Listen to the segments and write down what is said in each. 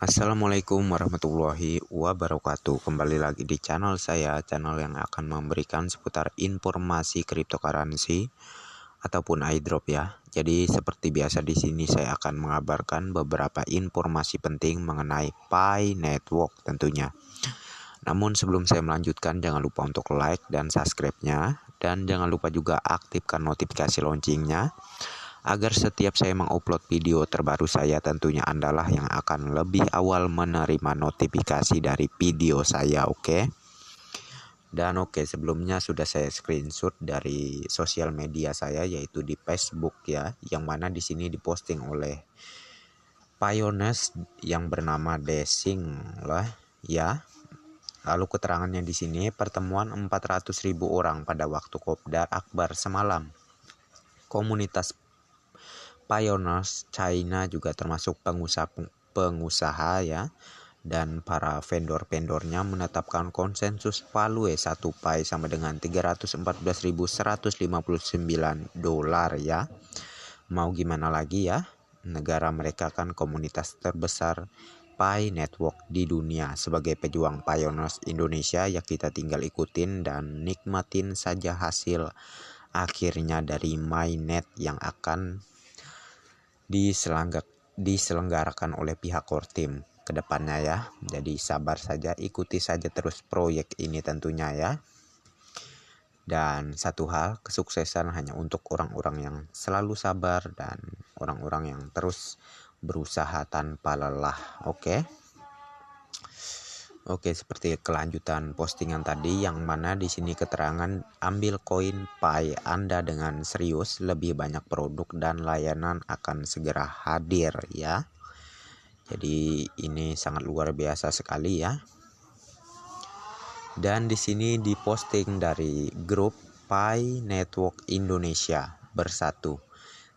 Assalamualaikum warahmatullahi wabarakatuh. Kembali lagi di channel saya, channel yang akan memberikan seputar informasi cryptocurrency ataupun airdrop ya. Jadi seperti biasa di sini saya akan mengabarkan beberapa informasi penting mengenai Pi Network tentunya. Namun sebelum saya melanjutkan, jangan lupa untuk like dan subscribe-nya, dan jangan lupa juga aktifkan notifikasi loncengnya agar setiap saya mengupload video terbaru saya, tentunya Andalah yang akan lebih awal menerima notifikasi dari video saya, oke? Dan sebelumnya sudah saya screenshot dari sosial media saya, yaitu di Facebook ya, yang mana di sini diposting oleh Pioneers yang bernama Desing lah ya. Lalu keterangannya di sini, pertemuan 400.000 orang pada waktu Kopdar Akbar semalam. Komunitas Pioneers China juga termasuk pengusaha ya, dan para vendor-vendornya menetapkan konsensus value 1 Pi sama dengan 314.159 dolar ya. Mau gimana lagi ya, negara mereka kan komunitas terbesar Pi Network di dunia. Sebagai pejuang Pioneers Indonesia ya, kita tinggal ikutin dan nikmatin saja hasil akhirnya dari mainnet yang akan diselenggarakan oleh pihak core team ke depannya ya. Jadi sabar saja, ikuti saja terus proyek ini tentunya ya. Dan satu hal, kesuksesan hanya untuk orang-orang yang selalu sabar dan orang-orang yang terus berusaha tanpa lelah. Oke, seperti kelanjutan postingan tadi, yang mana di sini keterangan ambil koin Pi Anda dengan serius, lebih banyak produk dan layanan akan segera hadir ya. Jadi ini sangat luar biasa sekali ya. Dan di sini diposting dari grup Pi Network Indonesia bersatu.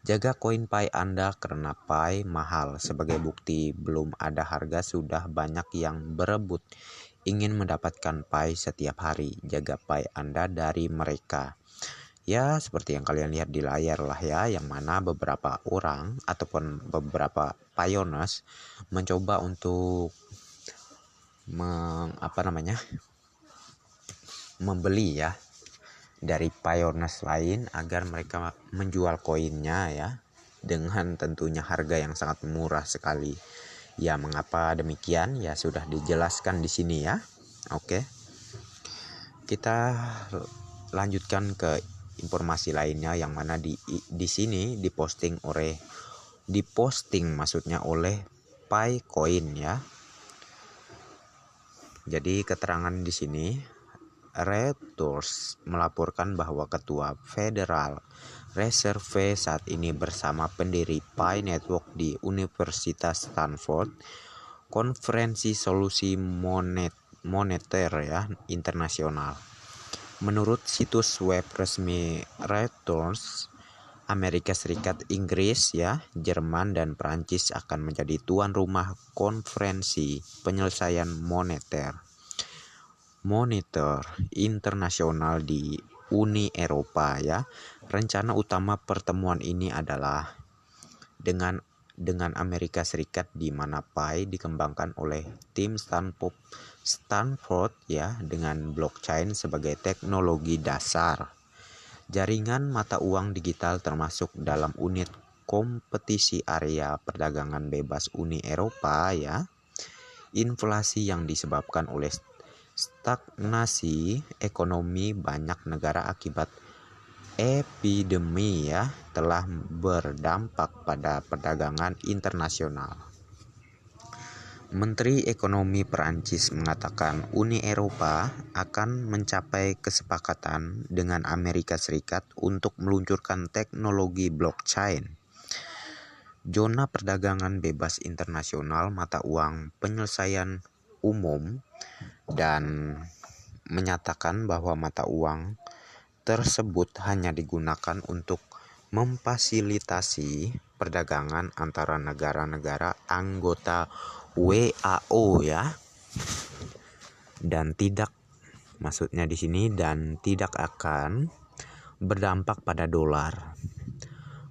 Jaga koin Pi Anda karena Pi mahal. Sebagai bukti belum ada harga, sudah banyak yang berebut ingin mendapatkan Pi setiap hari. Jaga Pi Anda dari mereka. Ya, seperti yang kalian lihat di layar lah ya, yang mana beberapa orang ataupun beberapa pioneers mencoba untuk membeli ya dari pioneers lain agar mereka menjual koinnya ya, dengan tentunya harga yang sangat murah sekali. Ya, mengapa demikian ya sudah dijelaskan di sini ya. Oke. Kita lanjutkan ke informasi lainnya, yang mana di sini diposting oleh Picoin ya. Jadi keterangan di sini, Reuters melaporkan bahwa Ketua Federal Reserve saat ini bersama pendiri Pi Network di Universitas Stanford, konferensi solusi moneter ya internasional. Menurut situs web resmi Reuters, Amerika Serikat, Inggris ya, Jerman dan Prancis akan menjadi tuan rumah konferensi penyelesaian moneter internasional di Uni Eropa ya. Rencana utama pertemuan ini adalah dengan Amerika Serikat, di mana Pi dikembangkan oleh tim Stanford ya, dengan blockchain sebagai teknologi dasar. Jaringan mata uang digital termasuk dalam unit kompetisi area perdagangan bebas Uni Eropa ya. Inflasi yang disebabkan oleh stagnasi ekonomi banyak negara akibat epidemi ya telah berdampak pada perdagangan internasional. Menteri Ekonomi Perancis mengatakan Uni Eropa akan mencapai kesepakatan dengan Amerika Serikat untuk meluncurkan teknologi blockchain. Zona perdagangan bebas internasional mata uang penyelesaian umum, dan menyatakan bahwa mata uang tersebut hanya digunakan untuk memfasilitasi perdagangan antara negara-negara anggota WAO ya, dan tidak akan berdampak pada dolar.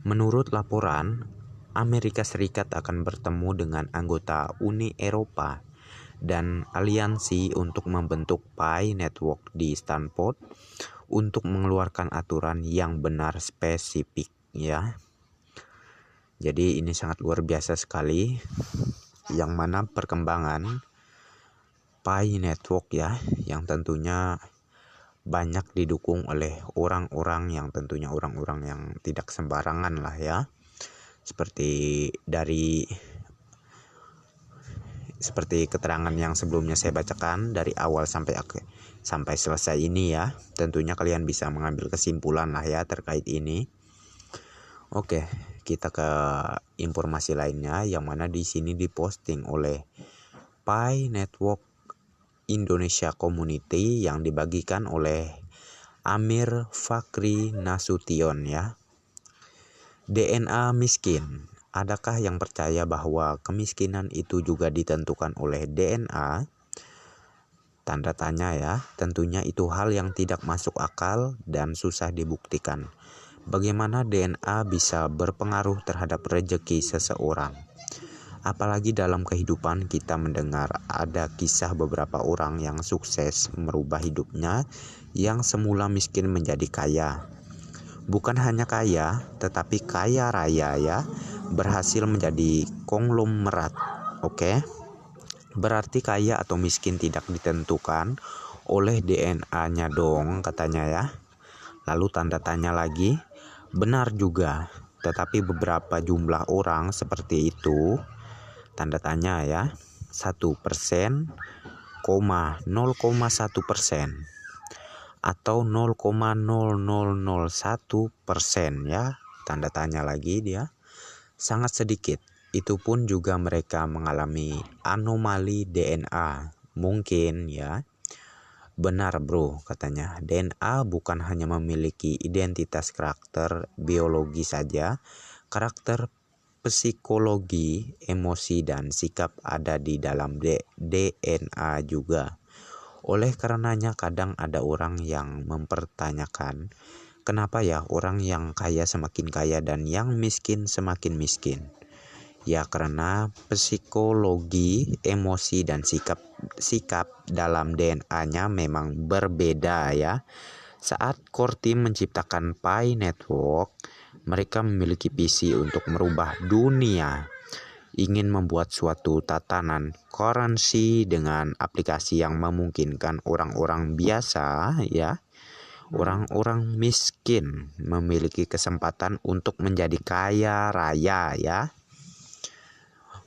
Menurut laporan, Amerika Serikat akan bertemu dengan anggota Uni Eropa dan aliansi untuk membentuk Pi Network di Stanford untuk mengeluarkan aturan yang benar spesifik ya. Jadi ini sangat luar biasa sekali, yang mana perkembangan Pi Network ya, yang tentunya banyak didukung oleh orang-orang yang tentunya orang-orang yang tidak sembarangan lah ya. Seperti keterangan yang sebelumnya saya bacakan dari awal sampai selesai ini ya. Tentunya kalian bisa mengambil kesimpulan lah ya terkait ini. Oke, kita ke informasi lainnya, yang mana di sini diposting oleh Pi Network Indonesia Community yang dibagikan oleh Amir Fakri Nasution ya. DNA miskin. Adakah yang percaya bahwa kemiskinan itu juga ditentukan oleh DNA? Tanda tanya ya. Tentunya itu hal yang tidak masuk akal dan susah dibuktikan. Bagaimana DNA bisa berpengaruh terhadap rezeki seseorang? Apalagi dalam kehidupan kita mendengar ada kisah beberapa orang yang sukses merubah hidupnya yang semula miskin menjadi kaya. Bukan hanya kaya, tetapi kaya raya ya, berhasil menjadi konglomerat. Oke. Berarti kaya atau miskin tidak ditentukan oleh DNA-nya dong katanya ya. Lalu tanda tanya lagi, benar juga, tetapi beberapa jumlah orang seperti itu, tanda tanya ya, 1%, 0,1% atau 0,0001% ya, tanda tanya lagi dia, sangat sedikit. Itu pun juga mereka mengalami anomali DNA. Mungkin ya. Benar bro katanya, DNA bukan hanya memiliki identitas karakter biologi saja, karakter psikologi, emosi, dan sikap ada di dalam DNA juga. Oleh karenanya kadang ada orang yang mempertanyakan, kenapa ya orang yang kaya semakin kaya dan yang miskin semakin miskin? Ya karena psikologi, emosi, dan sikap dalam DNA-nya memang berbeda ya. Saat core team menciptakan Pi Network, mereka memiliki visi untuk merubah dunia, ingin membuat suatu tatanan currency dengan aplikasi yang memungkinkan orang-orang biasa ya, orang-orang miskin memiliki kesempatan untuk menjadi kaya raya ya.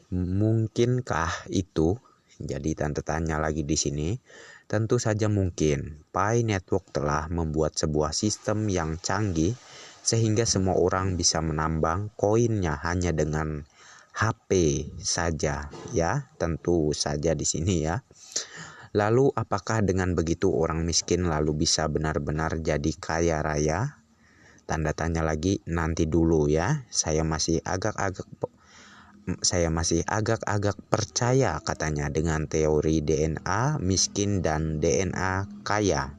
Mungkinkah itu? Jadi tanda tanya lagi di sini. Tentu saja mungkin. Pi Network telah membuat sebuah sistem yang canggih sehingga semua orang bisa menambang koinnya hanya dengan HP saja ya, tentu saja di sini ya. Lalu apakah dengan begitu orang miskin lalu bisa benar-benar jadi kaya raya? Tanda tanya lagi, nanti dulu ya. Saya masih agak-agak percaya katanya dengan teori DNA miskin dan DNA kaya.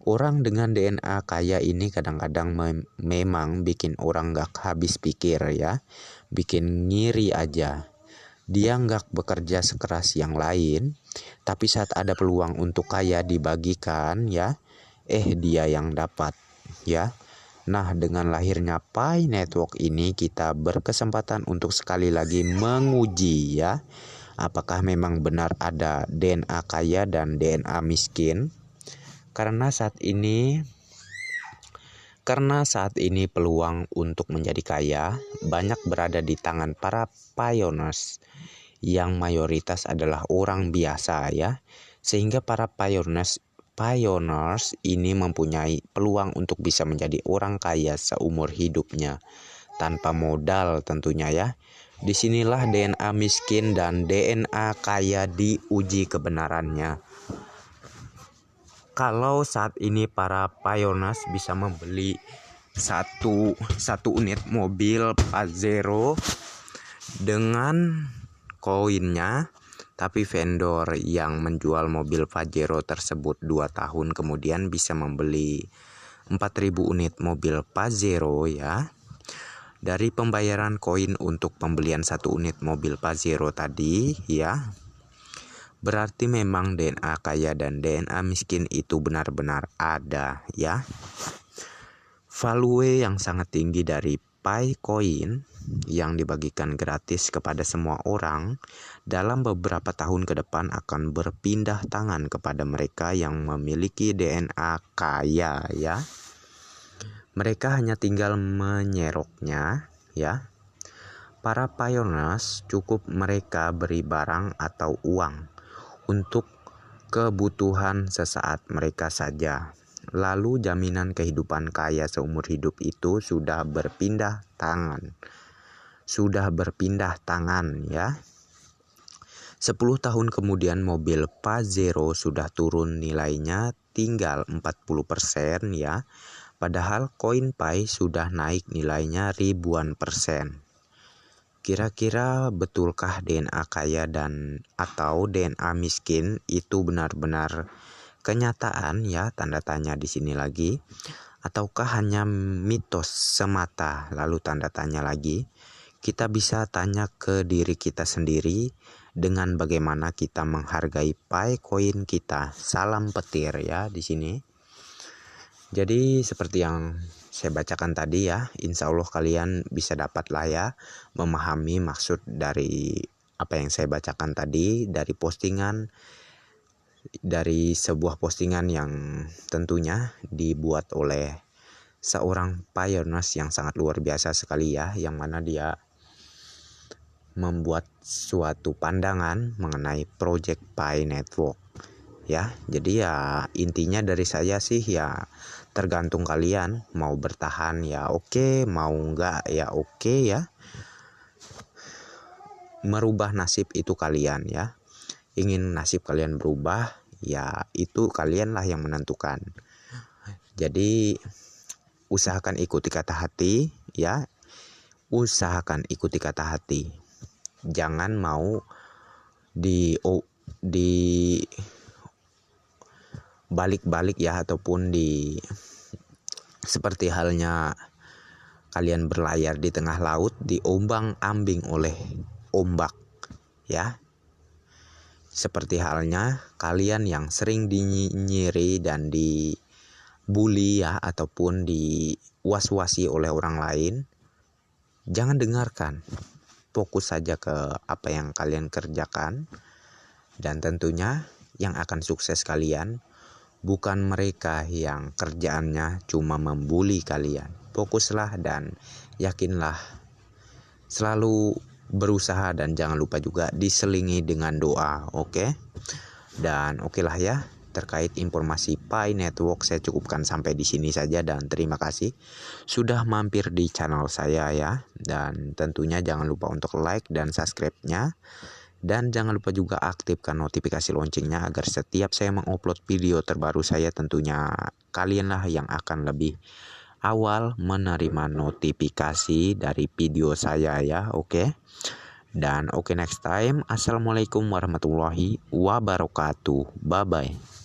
Orang dengan DNA kaya ini kadang-kadang memang bikin orang gak habis pikir ya, bikin ngiri aja. Dia gak bekerja sekeras yang lain, tapi saat ada peluang untuk kaya dibagikan ya, dia yang dapat ya. Nah, dengan lahirnya Pi Network ini kita berkesempatan untuk sekali lagi menguji ya, apakah memang benar ada DNA kaya dan DNA miskin. Karena saat ini peluang untuk menjadi kaya banyak berada di tangan para pioneers yang mayoritas adalah orang biasa ya. Sehingga para pioneers ini mempunyai peluang untuk bisa menjadi orang kaya seumur hidupnya tanpa modal tentunya ya. Disinilah DNA miskin dan DNA kaya diuji kebenarannya. Kalau saat ini para pioneers bisa membeli satu unit mobil Pajero dengan koinnya, tapi vendor yang menjual mobil Pajero tersebut 2 tahun kemudian bisa membeli 4.000 unit mobil Pajero ya. Dari pembayaran koin untuk pembelian 1 unit mobil Pajero tadi ya, berarti memang DNA kaya dan DNA miskin itu benar-benar ada ya. Value yang sangat tinggi dari Pi Coin yang dibagikan gratis kepada semua orang dalam beberapa tahun ke depan akan berpindah tangan kepada mereka yang memiliki DNA kaya ya. Mereka hanya tinggal menyeroknya ya. Para pioneers cukup mereka beri barang atau uang untuk kebutuhan sesaat mereka saja. Lalu jaminan kehidupan kaya seumur hidup itu sudah berpindah tangan. Ya. 10 tahun kemudian mobil Pajero sudah turun nilainya tinggal 40% ya. Padahal koin Pi sudah naik nilainya ribuan persen. Kira-kira betulkah DNA kaya dan atau DNA miskin itu benar-benar kenyataan ya, tanda tanya di sini lagi, ataukah hanya mitos semata? Lalu tanda tanya lagi. Kita bisa tanya ke diri kita sendiri dengan bagaimana kita menghargai Pi Coin kita. Salam petir ya di sini. Jadi seperti yang saya bacakan tadi ya, insya Allah kalian bisa dapat lah ya memahami maksud dari apa yang saya bacakan tadi, dari sebuah postingan yang tentunya dibuat oleh seorang pioneers yang sangat luar biasa sekali ya, yang mana dia membuat suatu pandangan mengenai Project Pi Network ya. Jadi ya intinya dari saya sih ya, tergantung kalian mau bertahan ya oke, mau enggak ya oke ya. Merubah nasib itu kalian ya. Ingin nasib kalian berubah ya itu kalianlah yang menentukan. Jadi usahakan ikuti kata hati ya. Usahakan ikuti kata hati. Jangan mau di balik-balik ya, ataupun seperti halnya kalian berlayar di tengah laut diombang-ambing oleh ombak ya. Seperti halnya kalian yang sering dinyiri dan dibully ya, ataupun diwas-wasi oleh orang lain, jangan dengarkan. Fokus saja ke apa yang kalian kerjakan, dan tentunya yang akan sukses kalian bukan mereka yang kerjaannya cuma membuli kalian. Fokuslah dan yakinlah, selalu berusaha dan jangan lupa juga diselingi dengan doa, oke? Dan oke lah ya, terkait informasi Pi Network saya cukupkan sampai di sini saja, dan terima kasih sudah mampir di channel saya ya. Dan tentunya jangan lupa untuk like dan subscribe-nya. Dan jangan lupa juga aktifkan notifikasi loncengnya agar setiap saya mengupload video terbaru saya, tentunya kalianlah yang akan lebih awal menerima notifikasi dari video saya ya, oke? Dan oke, next time. Assalamualaikum warahmatullahi wabarakatuh. Bye bye.